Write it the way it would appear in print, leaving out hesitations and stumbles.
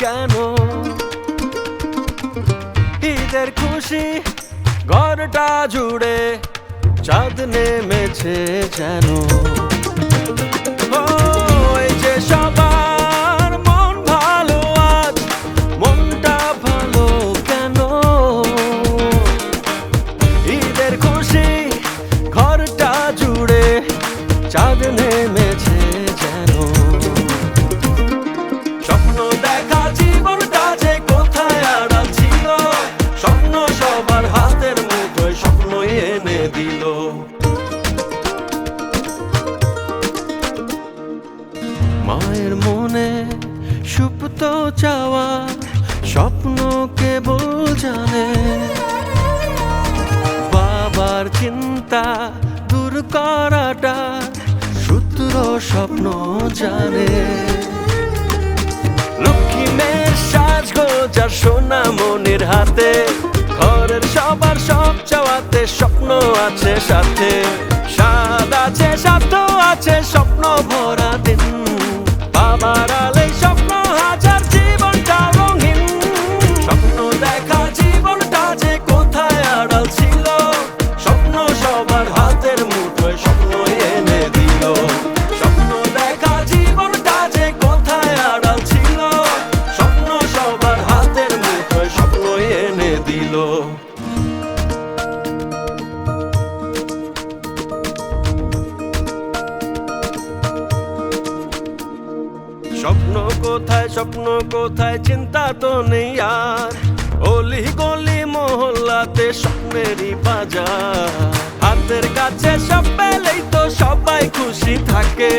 কেন? ঈদের খুশি ঘরটা জুড়ে চাঁদ নেমেছে যেন। ও এই যে সবার মন ভালো, আজ মনটা ভালো কেন? ঈদের খুশি ঘরটা জুড়ে চাঁদ নেমেছে যেন। স্বপ্ন দেখা জীবনটা যে কোথায় আড়াল ছিল, স্বপ্ন সবার হাতের মুঠোয় স্বপ্নই এনে দিল। মায়ের মনে সুপ্ত চাওয়া স্বপ্ন কেবল জানে, বাবার চিন্তা দূর করাটা সূত্র স্বপ্ন জানে। লক্ষ্মী মেয়ের সাজগোজার সোনা মনির হাতে, ঘরের সবার সব চাওয়াতে স্বপ্ন আছে সাথে। স্বাদ আছে সাধ্য আছে স্বপ্ন ভরা দিন, বাবার আলে স্বপ্ন হাজার জীবনটা রঙিন। স্বপ্ন দেখা জীবনটা যে কোথায় আড়াল ছিল, স্বপ্ন সবার হাতের মুঠোয় স্বপ্ন এনে দিল। স্বপ্ন দেখা জীবনটা যে কোথায় আড়াল ছিল, স্বপ্ন সবার হাতের মুঠোয় স্বপ্ন এনে দিল। স্বপ্ন কোথায় স্বপ্ন কোথায় চিন্তা তো নেই আর, অলি গলি মহল্লাতে স্বপ্নেরই বাজার। হাতের কাছে সব পেলেই তো সবাই খুশি থাকে।